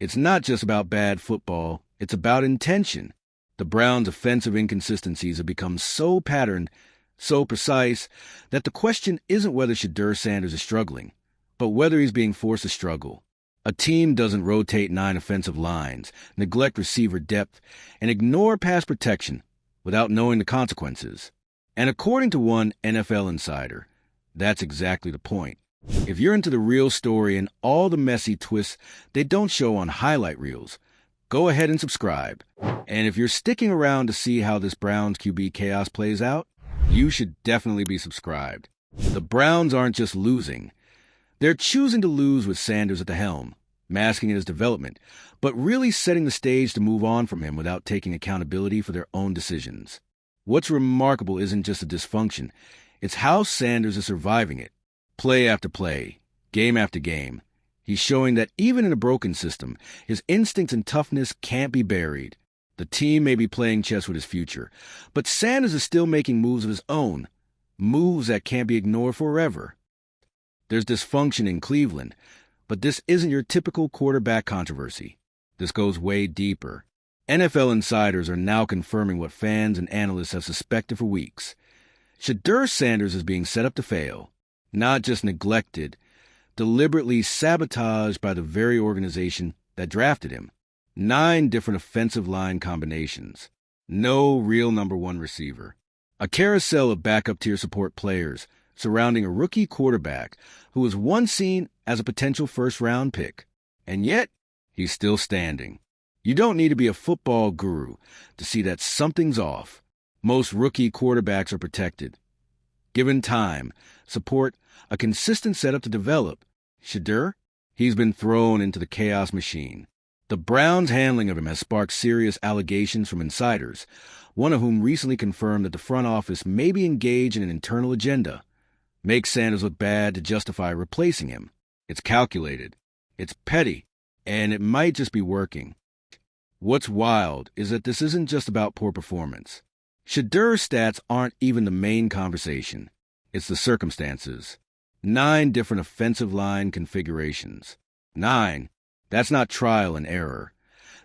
It's not just about bad football, it's about intention. The Browns' offensive inconsistencies have become so patterned, so precise, that the question isn't whether Shedeur Sanders is struggling, but whether he's being forced to struggle. A team doesn't rotate 9 offensive lines, neglect receiver depth, and ignore pass protection without knowing the consequences. And according to one NFL insider, that's exactly the point. If you're into the real story and all the messy twists they don't show on highlight reels, go ahead and subscribe. And if you're sticking around to see how this Browns QB chaos plays out, you should definitely be subscribed. The Browns aren't just losing. They're choosing to lose with Sanders at the helm, masking his development, but really setting the stage to move on from him without taking accountability for their own decisions. What's remarkable isn't just the dysfunction, it's how Sanders is surviving it. Play after play, game after game, he's showing that even in a broken system, his instincts and toughness can't be buried. The team may be playing chess with his future, but Sanders is still making moves of his own, moves that can't be ignored forever. There's dysfunction in Cleveland, but this isn't your typical quarterback controversy. This goes way deeper. NFL insiders are now confirming what fans and analysts have suspected for weeks. Shedeur Sanders is being set up to fail, not just neglected, deliberately sabotaged by the very organization that drafted him. 9 different offensive line combinations. No real number 1 receiver. A carousel of backup tier support players surrounding a rookie quarterback who was once seen as a potential first-round pick. And yet, he's still standing. You don't need to be a football guru to see that something's off. Most rookie quarterbacks are protected, given time, support, a consistent setup to develop. Shedeur, he's been thrown into the chaos machine. The Browns' handling of him has sparked serious allegations from insiders, one of whom recently confirmed that the front office may be engaged in an internal agenda. Make Sanders look bad to justify replacing him. It's calculated, it's petty, and it might just be working. What's wild is that this isn't just about poor performance. Shedeur's stats aren't even the main conversation. It's the circumstances. 9 different offensive line configurations. 9. That's not trial and error.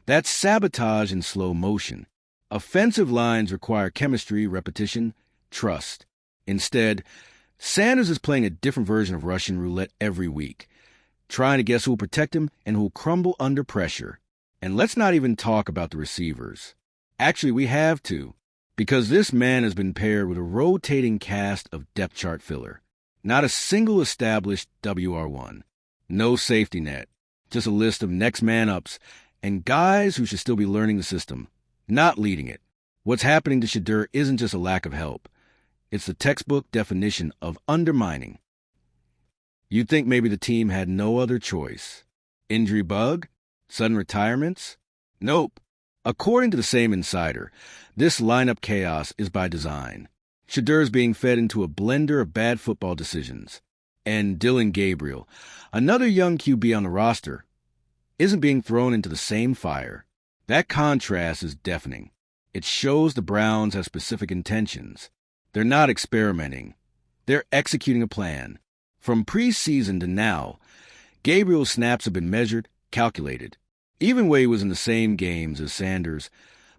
That's sabotage in slow motion. Offensive lines require chemistry, repetition, trust. Instead, Sanders is playing a different version of Russian roulette every week, trying to guess who will protect him and who will crumble under pressure. And let's not even talk about the receivers. Actually, we have to, because this man has been paired with a rotating cast of depth chart filler. Not a single established WR1. No safety net. Just a list of next man ups and guys who should still be learning the system, not leading it. What's happening to Shedeur isn't just a lack of help. It's the textbook definition of undermining. You'd think maybe the team had no other choice. Injury bug? Sudden retirements? Nope. According to the same insider, this lineup chaos is by design. Shedeur is being fed into a blender of bad football decisions. And Dillon Gabriel, another young QB on the roster, isn't being thrown into the same fire. That contrast is deafening. It shows the Browns have specific intentions. They're not experimenting. They're executing a plan. From preseason to now, Gabriel's snaps have been measured, calculated. Even when he was in the same games as Sanders,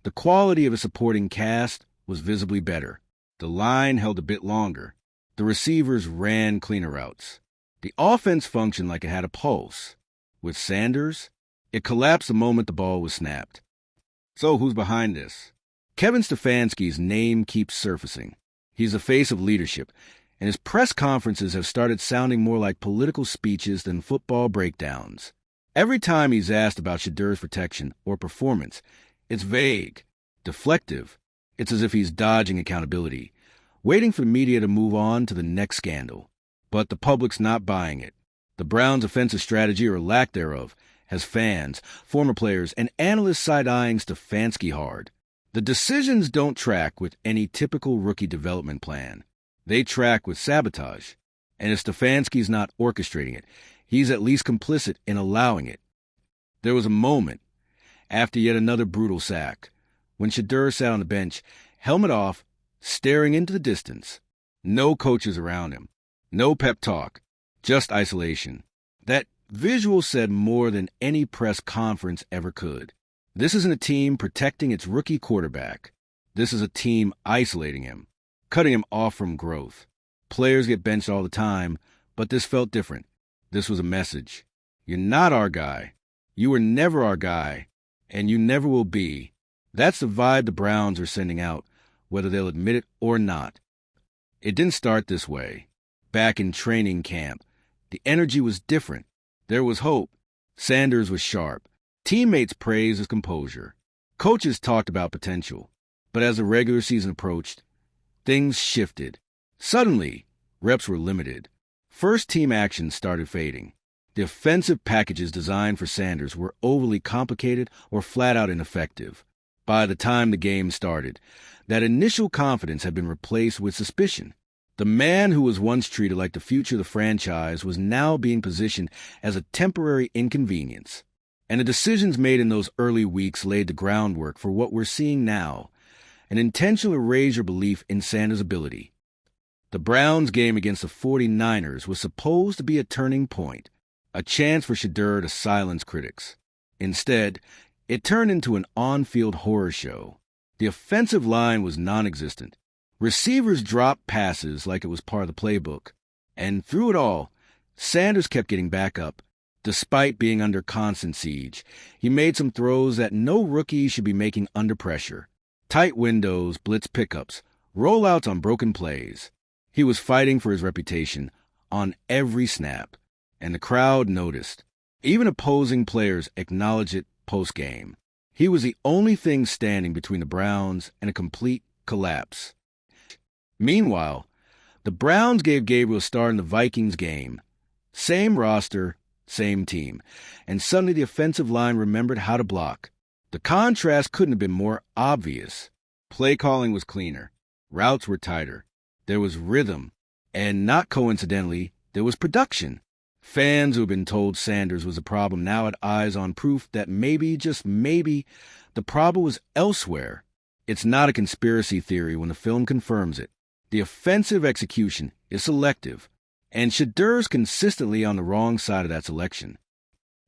the quality of his supporting cast was visibly better. The line held a bit longer. The receivers ran cleaner routes. The offense functioned like it had a pulse. With Sanders, it collapsed the moment the ball was snapped. So who's behind this? Kevin Stefanski's name keeps surfacing. He's the face of leadership, and his press conferences have started sounding more like political speeches than football breakdowns. Every time he's asked about Shedeur's protection or performance, it's vague, deflective. It's as if he's dodging accountability, waiting for the media to move on to the next scandal. But the public's not buying it. The Browns' offensive strategy, or lack thereof, has fans, former players, and analysts side-eyeing Stefanski hard. The decisions don't track with any typical rookie development plan. They track with sabotage. And if Stefanski's not orchestrating it, he's at least complicit in allowing it. There was a moment, after yet another brutal sack, when Shedeur sat on the bench, helmet off, staring into the distance. No coaches around him. No pep talk. Just isolation. That Visual said more than any press conference ever could. This isn't a team protecting its rookie quarterback. This is a team isolating him, cutting him off from growth. Players get benched all the time, but this felt different. This was a message. You're not our guy. You were never our guy, and you never will be. That's the vibe the Browns are sending out, whether they'll admit it or not. It didn't start this way. Back in training camp, the energy was different. There was hope. Sanders was sharp. Teammates praised his composure. Coaches talked about potential. But as the regular season approached, things shifted. Suddenly, reps were limited. First-team action started fading. The offensive packages designed for Sanders were overly complicated or flat-out ineffective. By the time the game started, that initial confidence had been replaced with suspicion. The man who was once treated like the future of the franchise was now being positioned as a temporary inconvenience. And the decisions made in those early weeks laid the groundwork for what we're seeing now, an intentional erasure belief in Sanders' ability. The Browns' game against the 49ers was supposed to be a turning point, a chance for Shedeur to silence critics. Instead, it turned into an on-field horror show. The offensive line was non-existent. Receivers dropped passes like it was part of the playbook. And through it all, Sanders kept getting back up. Despite being under constant siege, he made some throws that no rookie should be making under pressure. Tight windows, blitz pickups, rollouts on broken plays. He was fighting for his reputation on every snap, and the crowd noticed. Even opposing players acknowledged it post-game. He was the only thing standing between the Browns and a complete collapse. Meanwhile, the Browns gave Gabriel a start in the Vikings game. Same roster, same team, and suddenly the offensive line remembered how to block. The contrast couldn't have been more obvious. Play calling was cleaner. Routes were tighter. There was rhythm. And not coincidentally, there was production. Fans who had been told Sanders was a problem now had eyes on proof that maybe, just maybe, the problem was elsewhere. It's not a conspiracy theory when the film confirms it. The offensive execution is selective, and Shedeur's consistently on the wrong side of that selection.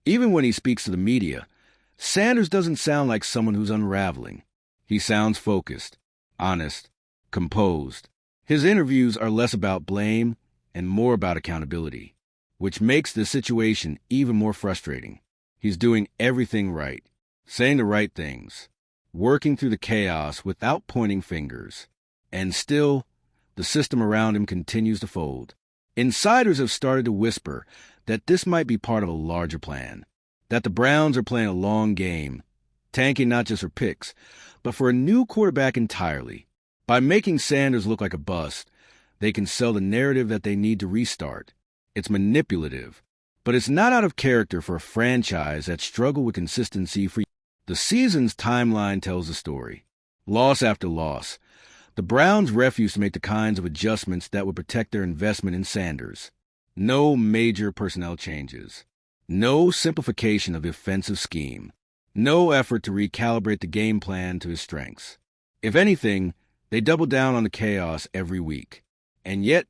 Even when he speaks to the media, Sanders doesn't sound like someone who's unraveling. He sounds focused, honest, composed. His interviews are less about blame and more about accountability, which makes the situation even more frustrating. He's doing everything right, saying the right things, working through the chaos without pointing fingers. And still, the system around him continues to fold. Insiders have started to whisper that this might be part of a larger plan, that the Browns are playing a long game, tanking not just for picks, but for a new quarterback entirely. By making Sanders look like a bust, they can sell the narrative that they need to restart. It's manipulative, but it's not out of character for a franchise that struggled with consistency for years. The season's timeline tells the story. Loss after loss, the Browns refused to make the kinds of adjustments that would protect their investment in Sanders. No major personnel changes. No simplification of the offensive scheme. No effort to recalibrate the game plan to his strengths. If anything, they double down on the chaos every week. And yet,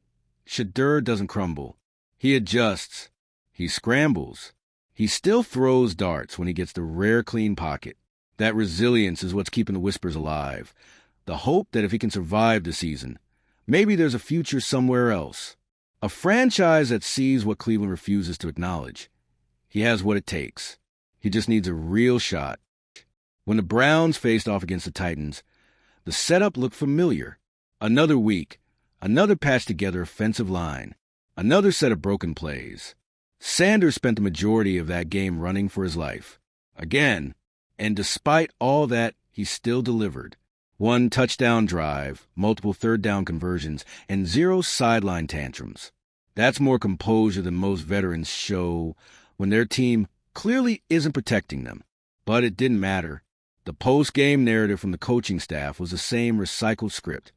Shedeur doesn't crumble. He adjusts. He scrambles. He still throws darts when he gets the rare clean pocket. That resilience is what's keeping the whispers alive. The hope that if he can survive the season, maybe there's a future somewhere else. A franchise that sees what Cleveland refuses to acknowledge. He has what it takes. He just needs a real shot. When the Browns faced off against the Titans, the setup looked familiar. Another week, another patched-together offensive line, another set of broken plays. Sanders spent the majority of that game running for his life. Again, and despite all that, he still delivered. 1 touchdown drive, multiple third-down conversions, and 0 sideline tantrums. That's more composure than most veterans show when their team clearly isn't protecting them. But it didn't matter. The post-game narrative from the coaching staff was the same recycled script.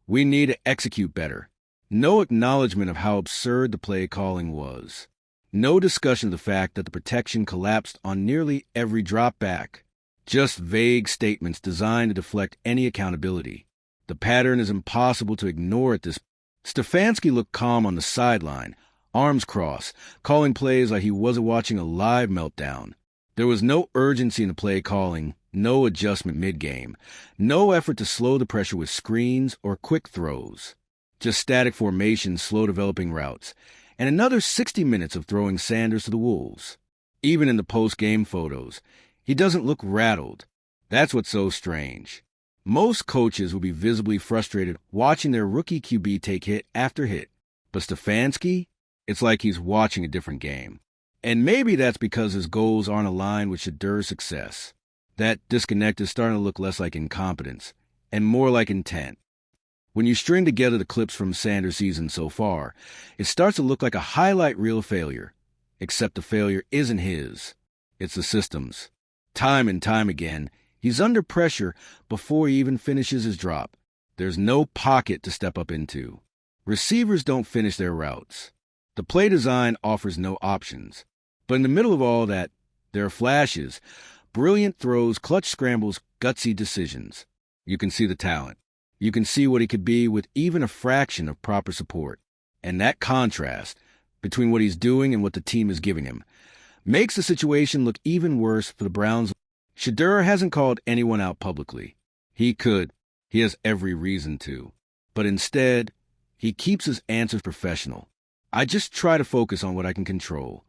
We need to execute better. No acknowledgement of how absurd the play calling was. No discussion of the fact that the protection collapsed on nearly every drop back. Just vague statements designed to deflect any accountability. The pattern is impossible to ignore at this point. Stefanski looked calm on the sideline, arms crossed, calling plays like he wasn't watching a live meltdown. There was no urgency in the play calling, no adjustment mid-game, no effort to slow the pressure with screens or quick throws. Just static formations, slow developing routes, and another 60 minutes of throwing Sanders to the wolves. Even in the post-game photos, he doesn't look rattled. That's what's so strange. Most coaches will be visibly frustrated watching their rookie QB take hit after hit. But Stefanski, it's like he's watching a different game. And maybe that's because his goals aren't aligned with Shedeur's success. That disconnect is starting to look less like incompetence and more like intent. When you string together the clips from Sanders' season so far, it starts to look like a highlight reel failure. Except the failure isn't his. It's the system's. Time and time again, he's under pressure before he even finishes his drop. There's no pocket to step up into. Receivers don't finish their routes. The play design offers no options. But in the middle of all that, there are flashes, brilliant throws, clutch scrambles, gutsy decisions. You can see the talent. You can see what he could be with even a fraction of proper support. And that contrast between what he's doing and what the team is giving him makes the situation look even worse for the Browns. Shedeur hasn't called anyone out publicly. He could. He has every reason to. But instead, he keeps his answers professional. I just try to focus on what I can control.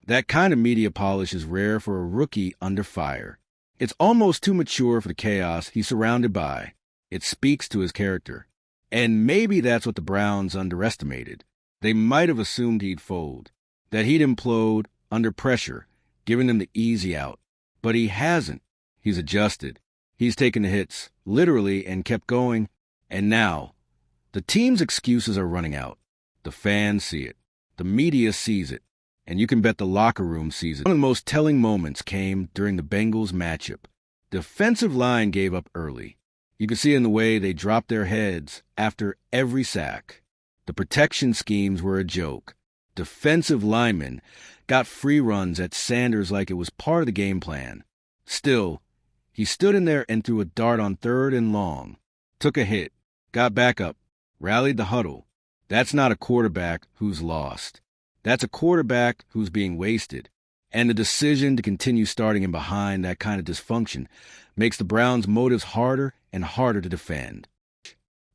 That kind of media polish is rare for a rookie under fire. It's almost too mature for the chaos he's surrounded by. It speaks to his character. And maybe that's what the Browns underestimated. They might have assumed he'd fold, that he'd implode under pressure, giving them the easy out. But he hasn't. He's adjusted. He's taken the hits, literally, and kept going. And now, the team's excuses are running out. The fans see it. The media sees it. And you can bet the locker room sees it. One of the most telling moments came during the Bengals matchup. The defensive line gave up early. You could see in the way they dropped their heads after every sack. The protection schemes were a joke. Defensive linemen got free runs at Sanders like it was part of the game plan. Still, he stood in there and threw a dart on 3rd and long. Took a hit, got back up, rallied the huddle. That's not a quarterback who's lost. That's a quarterback who's being wasted. And the decision to continue starting him behind that kind of dysfunction makes the Browns' motives harder and harder to defend.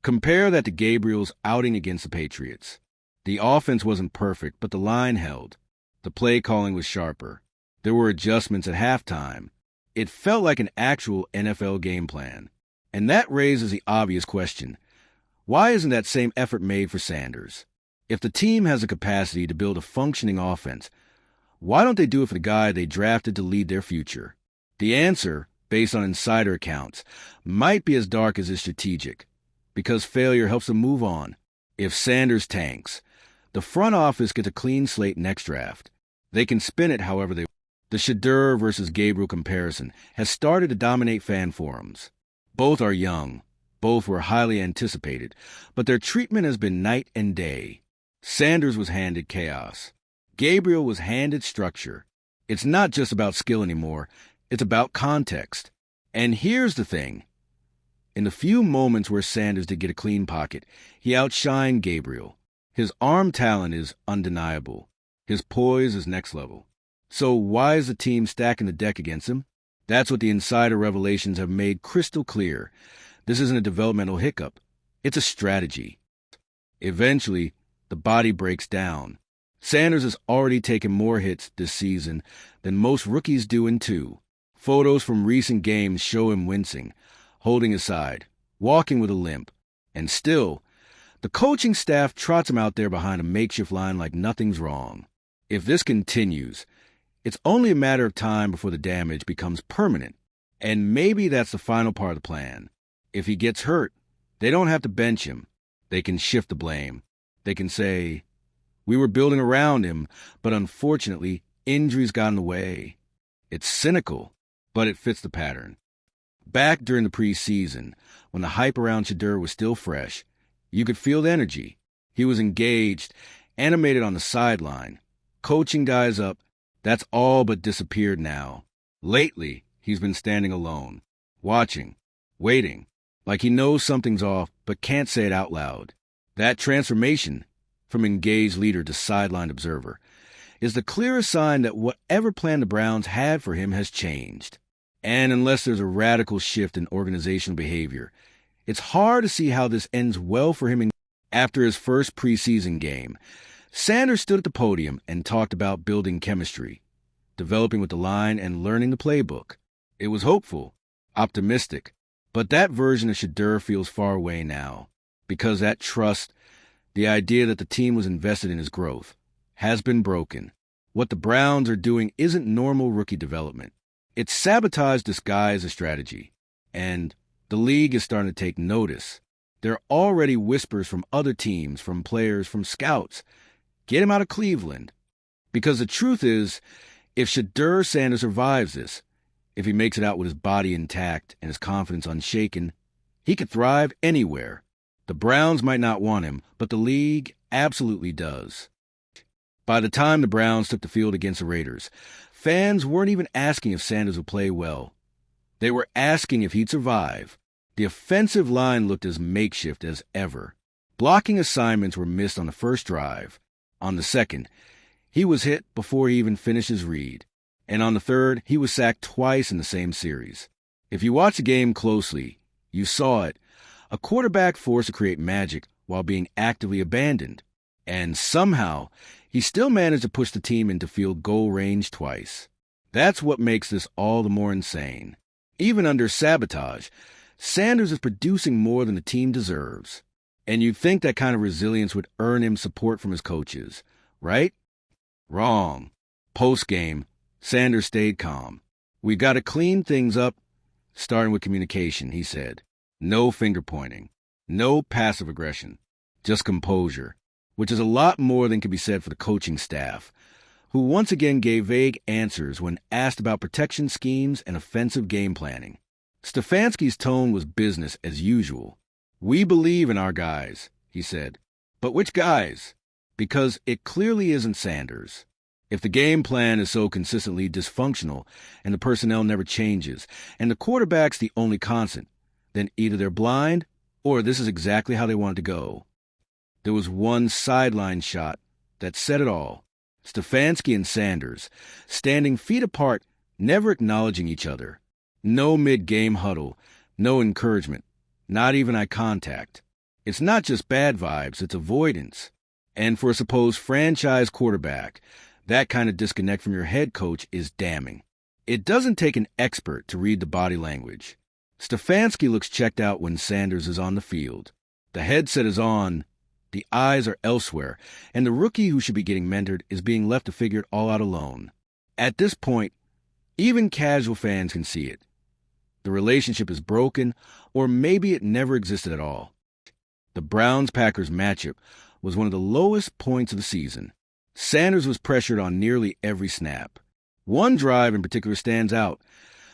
Compare that to Gabriel's outing against the Patriots. The offense wasn't perfect, but the line held. The play calling was sharper. There were adjustments at halftime. It felt like an actual NFL game plan. And that raises the obvious question. Why isn't that same effort made for Sanders? If the team has the capacity to build a functioning offense, why don't they do it for the guy they drafted to lead their future? The answer, based on insider accounts, might be as dark as is strategic, because failure helps them move on. If Sanders tanks, the front office gets a clean slate next draft. They can spin it however they want. The Shedeur versus Gabriel comparison has started to dominate fan forums. Both are young. Both were highly anticipated, but their treatment has been night and day. Sanders was handed chaos. Gabriel was handed structure. It's not just about skill anymore. It's about context. And here's the thing. In the few moments where Sanders did get a clean pocket, he outshined Gabriel. His arm talent is undeniable. His poise is next level. So why is the team stacking the deck against him? That's what the insider revelations have made crystal clear. This isn't a developmental hiccup. It's a strategy. Eventually, the body breaks down. Sanders has already taken more hits this season than most rookies do in 2. Photos from recent games show him wincing, holding his side, walking with a limp. And still, the coaching staff trots him out there behind a makeshift line like nothing's wrong. If this continues, it's only a matter of time before the damage becomes permanent. And maybe that's the final part of the plan. If he gets hurt, they don't have to bench him. They can shift the blame. They can say, we were building around him, but unfortunately, injuries got in the way. It's cynical, but it fits the pattern. Back during the preseason, when the hype around Shedeur was still fresh, you could feel the energy. He was engaged, animated on the sideline, coaching guys up. That's all but disappeared now. Lately, he's been standing alone, watching, waiting, like he knows something's off but can't say it out loud. That transformation from engaged leader to sidelined observer, is the clearest sign that whatever plan the Browns had for him has changed. And unless there's a radical shift in organizational behavior, it's hard to see how this ends well for him. After his first preseason game, Sanders stood at the podium and talked about building chemistry, developing with the line, and learning the playbook. It was hopeful, optimistic, but that version of Shedeur feels far away now, because that trust, the idea that the team was invested in his growth, has been broken. What the Browns are doing isn't normal rookie development. It's sabotage disguised as strategy, and the league is starting to take notice. There are already whispers from other teams, from players, from scouts. Get him out of Cleveland. Because the truth is, if Shedeur Sanders survives this, if he makes it out with his body intact and his confidence unshaken, he could thrive anywhere. The Browns might not want him, but the league absolutely does. By the time the Browns took the field against the Raiders, fans weren't even asking if Sanders would play well. They were asking if he'd survive. The offensive line looked as makeshift as ever. Blocking assignments were missed on the first drive. On the second, he was hit before he even finished his read. And on the third, he was sacked twice in the same series. If you watch the game closely, you saw it. A quarterback forced to create magic while being actively abandoned. And somehow, he still managed to push the team into field goal range twice. That's what makes this all the more insane. Even under sabotage, Sanders is producing more than the team deserves. And you'd think that kind of resilience would earn him support from his coaches, right? Wrong. Post-game, Sanders stayed calm. "We got to clean things up, starting with communication," he said. No finger-pointing. No passive aggression. Just composure, which is a lot more than can be said for the coaching staff, who once again gave vague answers when asked about protection schemes and offensive game planning. Stefanski's tone was business as usual. "We believe in our guys," he said. "But which guys? Because it clearly isn't Sanders. If the game plan is so consistently dysfunctional and the personnel never changes and the quarterback's the only constant, then either they're blind or this is exactly how they want it to go." There was one sideline shot that said it all. Stefanski and Sanders, standing feet apart, never acknowledging each other. No mid-game huddle, no encouragement, not even eye contact. It's not just bad vibes, it's avoidance. And for a supposed franchise quarterback, that kind of disconnect from your head coach is damning. It doesn't take an expert to read the body language. Stefanski looks checked out when Sanders is on the field. The headset is on, the eyes are elsewhere, and the rookie who should be getting mentored is being left to figure it all out alone. At this point, even casual fans can see it. The relationship is broken, or maybe it never existed at all. The Browns-Packers matchup was one of the lowest points of the season. Sanders was pressured on nearly every snap. One drive in particular stands out.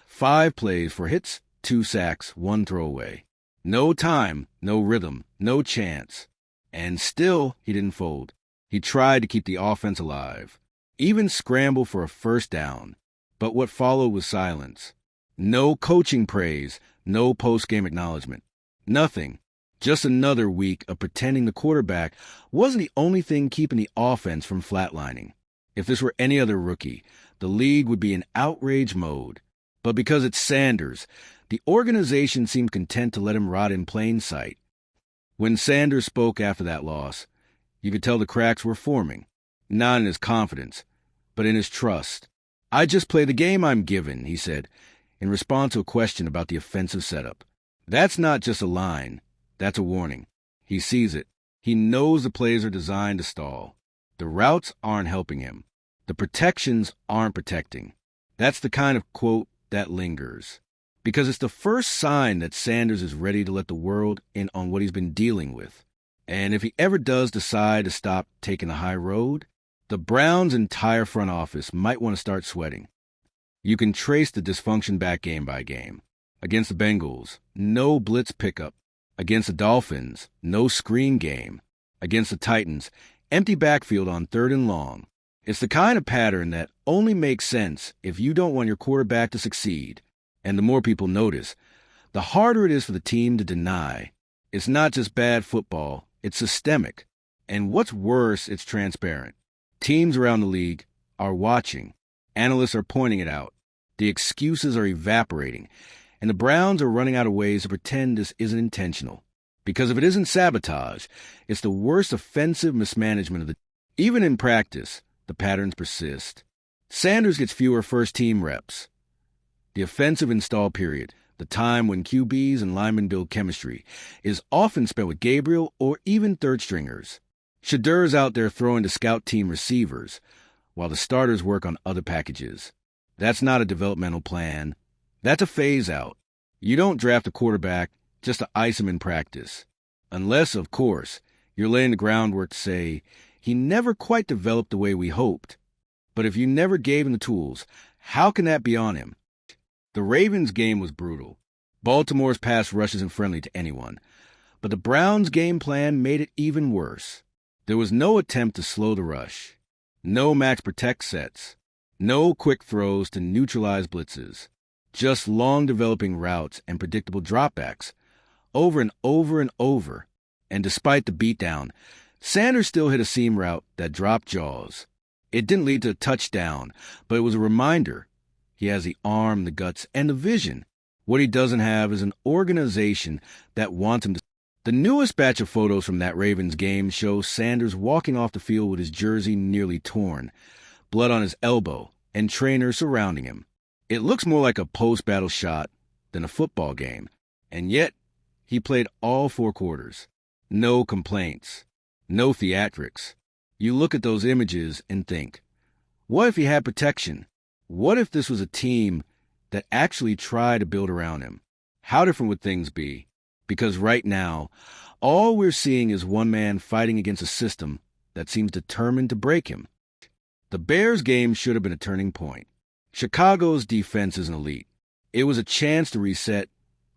5 plays for hits, 2 sacks, 1 throwaway. No time, no rhythm, no chance. And still, he didn't fold. He tried to keep the offense alive, even scramble for a first down. But what followed was silence. No coaching praise, no post-game acknowledgement. Nothing. Just another week of pretending the quarterback wasn't the only thing keeping the offense from flatlining. If this were any other rookie, the league would be in outrage mode. But because it's Sanders, the organization seemed content to let him rot in plain sight. When Sanders spoke after that loss, you could tell the cracks were forming, not in his confidence, but in his trust. "I just play the game I'm given," he said, in response to a question about the offensive setup. That's not just a line. That's a warning. He sees it. He knows the plays are designed to stall. The routes aren't helping him. The protections aren't protecting. That's the kind of quote that lingers. Because it's the first sign that Sanders is ready to let the world in on what he's been dealing with. And if he ever does decide to stop taking the high road, the Browns' entire front office might want to start sweating. You can trace the dysfunction back game by game. Against the Bengals, no blitz pickup. Against the Dolphins, no screen game. Against the Titans, empty backfield on 3rd and long. It's the kind of pattern that only makes sense if you don't want your quarterback to succeed. And the more people notice, the harder it is for the team to deny. It's not just bad football, it's systemic. And what's worse, it's transparent. Teams around the league are watching. Analysts are pointing it out. The excuses are evaporating. And the Browns are running out of ways to pretend this isn't intentional. Because if it isn't sabotage, it's the worst offensive mismanagement of the... Even in practice, the patterns persist. Sanders gets fewer first-team reps. The offensive install period, the time when QBs and linemen build chemistry, is often spent with Gabriel or even third-stringers. Shedeur is out there throwing to scout team receivers, while the starters work on other packages. That's not a developmental plan. That's a phase-out. You don't draft a quarterback just to ice him in practice. Unless, of course, you're laying the groundwork to say, he never quite developed the way we hoped. But if you never gave him the tools, how can that be on him? The Ravens' game was brutal. Baltimore's pass rush isn't friendly to anyone. But the Browns' game plan made it even worse. There was no attempt to slow the rush. No match protect sets. No quick throws to neutralize blitzes. Just long developing routes and predictable dropbacks. Over and over and over. And despite the beatdown, Sanders still hit a seam route that dropped jaws. It didn't lead to a touchdown, but it was a reminder. He has the arm, the guts, and the vision. What he doesn't have is an organization that wants him to... The newest batch of photos from that Ravens game show Sanders walking off the field with his jersey nearly torn, blood on his elbow, and trainers surrounding him. It looks more like a post-battle shot than a football game, and yet he played all 4 quarters. No complaints. No theatrics. You look at those images and think, what if he had protection? What if this was a team that actually tried to build around him? How different would things be? Because right now, all we're seeing is one man fighting against a system that seems determined to break him. The Bears game should have been a turning point. Chicago's defense isn't elite. It was a chance to reset,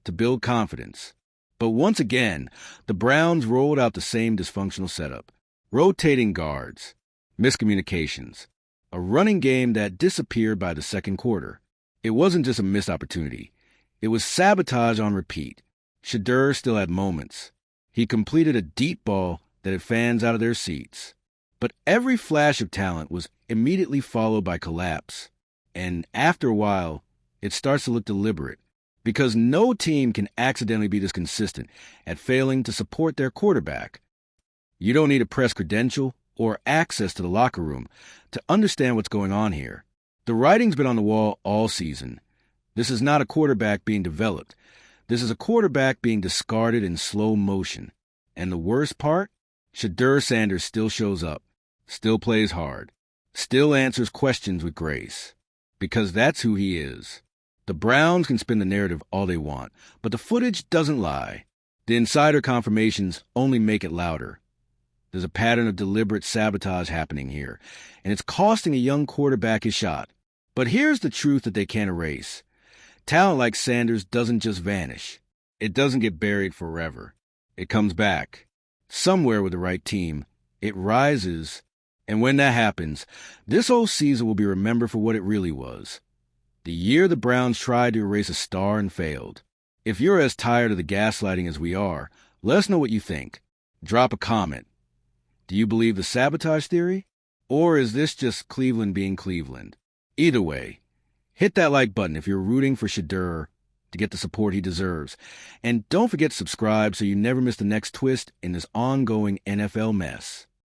to build confidence. But once again, the Browns rolled out the same dysfunctional setup. Rotating guards, miscommunications, a running game that disappeared by the second quarter. It wasn't just a missed opportunity. It was sabotage on repeat. Shedeur still had moments. He completed a deep ball that had fans out of their seats. But every flash of talent was immediately followed by collapse. And after a while, it starts to look deliberate. Because no team can accidentally be this consistent at failing to support their quarterback. You don't need a press credential or access to the locker room to understand what's going on here. The writing's been on the wall all season. This is not a quarterback being developed. This is a quarterback being discarded in slow motion. And the worst part? Shedeur Sanders still shows up, still plays hard, still answers questions with grace. Because that's who he is. The Browns can spin the narrative all they want, but the footage doesn't lie. The insider confirmations only make it louder. There's a pattern of deliberate sabotage happening here, and it's costing a young quarterback his shot. But here's the truth that they can't erase. Talent like Sanders doesn't just vanish. It doesn't get buried forever. It comes back. Somewhere with the right team, it rises, and when that happens, this whole season will be remembered for what it really was. The year the Browns tried to erase a star and failed. If you're as tired of the gaslighting as we are, let us know what you think. Drop a comment. Do you believe the sabotage theory? Or is this just Cleveland being Cleveland? Either way, hit that like button if you're rooting for Shedeur to get the support he deserves. And don't forget to subscribe so you never miss the next twist in this ongoing NFL mess.